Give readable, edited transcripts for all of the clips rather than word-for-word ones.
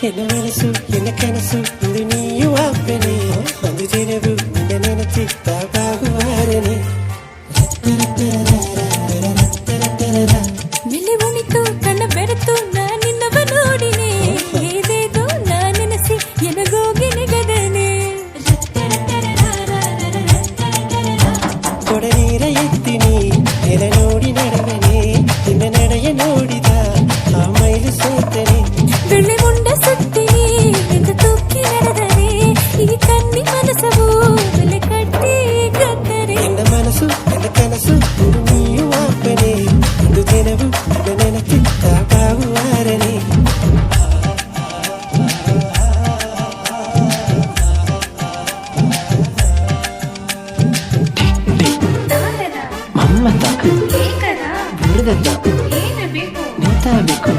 ಎನ್ನ ಮನಸ್ಸು ಎನ್ನ ಕನಸು ಇಂದು ನೀಯು ಅಪ್ಪನೆ ಒಂದು ದಿನವೂ ನಿನ್ನ ನೆನಪಿದ್ದಾಗುವಾರನೆ ಮೆಲ್ಲೆ ಉಣಿತು ಕಣ್ಣ ಬೆರೆತು ನಿನ್ನವ ನೋಡಿನೆ ಏದೇದು ನೆನೆಸಿ ಎನಗೋಗಿ ನಿಗದನೆ ಕೊಡ ನೀರ ಎತ್ತೀನಿ ನೆಲ ನೋಡಿ ನಡೆವನೆ ನಿನ್ನ ನಡೆಯ ನೋಡಿದ ಆ ಮೈಲು ಸೋತನೆ ಬೆಳ್ಳಿ ಮುಂಡ ಸುತ್ತೀನಿ ಎಂದು ತೂಕಿ ನಡೆದರೆ ಈ ಕನ್ನಿ ಮನಸವು ಬೆಲೆ ಕಟ್ಟಿ ಗದ್ದರೆ ಎನ್ನ ಮನಸ್ಸು ಎನ್ನ ಕನಸು ಇಂದು ನೀಯು ಅಪ್ಪನೆ ಒಂದು ದಿನವೂ ನಿನ್ನ ನೆನಪಿದ್ದಾಗುವಾರನೆ ಮಮ್ಮತ ಬುಡದತ್ತ ನಿಂತಾಗಬೇಕು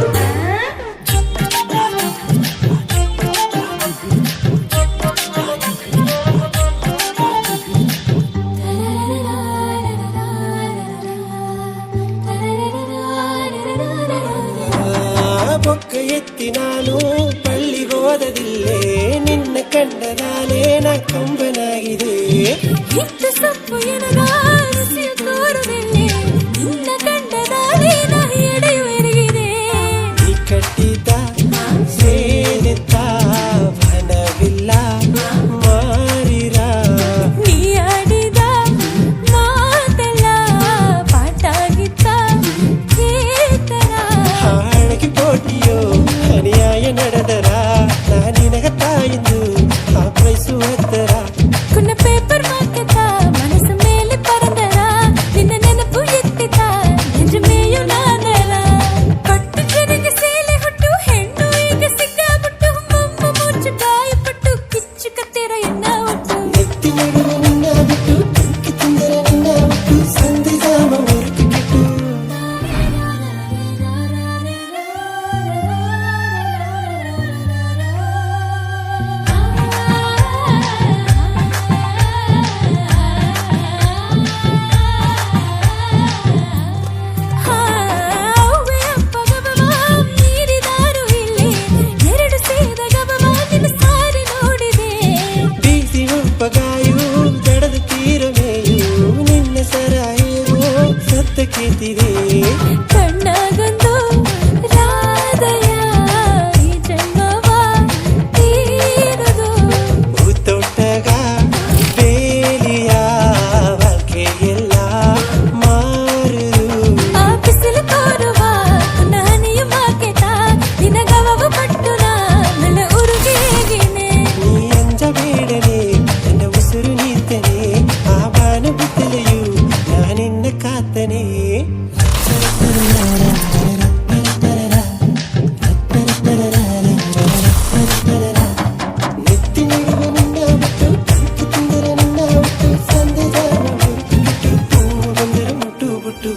ಬೊಕ್ಕ ಎತ್ತಿ ನಾನು ಪಳ್ಳಿಗೋದದಿಲ್ಲೇ ನಿನ್ನ ಕಂಡ ನಾನೇ ನಾ ಕಂಬನಾಗಿದೆ ಹಿಟ್ಟು ಸೊಪ್ಪು ಎನಗಾರಿಸಿ ತೋರುವೆಲ್ಲೆ ನಿನ್ನ ಕಂಡದಾಳೆ ನಾ ಎಡೆಯುವೆರಿಗಿದೆ ಈ ಕಟ್ಟಿದ್ದ ಸೇನೆತ್ತ ಮನವಿಲ್ಲ ಮಾರಿರ ನೀ ಆಡಿದ ಮಾತೆಲ್ಲ ಪಾಠಾಗಿತ್ತ ಚೇತರ ಹಾಳಗಿ ಪೋಟಿಯೋ ಅನ್ಯಾಯ ನಡೆದರ ನಾನಿನಗ ತಾಯಿಂದು ಆ ಪ್ರೈಸು ಹತ್ತರ ಕುನ್ನ ಪೇಪರ್ ಮಾರ್ಕೆಟ ಮನಸ್ಸು ಮೇಲೆ ಪರಂದರ ನಿನ್ನ ನೆನಪು ಎತ್ತಿತ ನಿಜ ಮೇಯು ನಾನರ ಕಟ್ಟು ಜನಿಗೆ ಸೇಲೆ ಹುಟ್ಟು ಹೆಣ್ಣು ಈಗ ಸಿಕ್ಕಾಬಿಟ್ಟು ಮೊಮ್ಮ ಮುಚ್ಚು ಗಾಯಪಟ್ಟು ಕಿಚ್ಚು ಕತ್ತಿರ ಎನ್ನ ಒಟ್ಟು ಎತ್ತಿ ನಡುವ ನಿನ್ನ ಬಿಟ್ಟು ತುಕ್ಕಿ ತಿಂದರೆ ನಿನ್ನ ಬಿಟ್ಟು ಸಂಧಿ ಜಾಮ ಹೊರಟು ಕೆಟ್ಟು ಅವ್ವೆ ಅಪ್ಪ ಗಬವ ಮೀರಿದಾರು ಇಲ್ಲಿ ಎರಡು ಸೇದ ಗಬವ ನಿನ್ನ ಸಾರಿ ನೋಡಿದೆ ಬೀಸಿ ಒಪ್ಪಗಾಯು ದಡದ ತೀರಮೇಯು ನಿನ್ನ ಸರಾಯವು ಸತ್ತ ಕೇತಿದೆ ಕಣ್ಣಾಗೊಂದು ರಾಧಯ ಈ ಜನ್ಮವ ತೀರದು ಊತೊಟ್ಟಗ ಬೇಲಿಯ ವಾಕ್ಯೆಲ್ಲ ಮಾರುದು ಆ ಬಿಸಿಲು ತೋರುವ ನಾನೆಯ ಮಾಕೆಟ ನಿನಗವವು ಪಟ್ಟು ನನ್ನ ಉರುಗೇಗಿನೆ ನೀ ಅಂಜಬೇಡನೆ ನನ್ನ ಉಸಿರು ನೀತನೆ ಆ ಬಾನ ಬಿದ್ದಲೆಯು ನಾನಿನ್ನ ಕಾತನೆ ನೆತ್ತಿ ನಡುವ ನಿನ್ನ ಬಿಟ್ಟು ತುಕ್ಕಿ ತಿಂದರೆ ನಿನ್ನ ಬಿಟ್ಟು ಸಂಧೆ ಜಾಮ ಹೊರಟು ಬಿಟ್ಟು ಬಂದರೆ ಮುಟ್ಟು ಬಿಟ್ಟು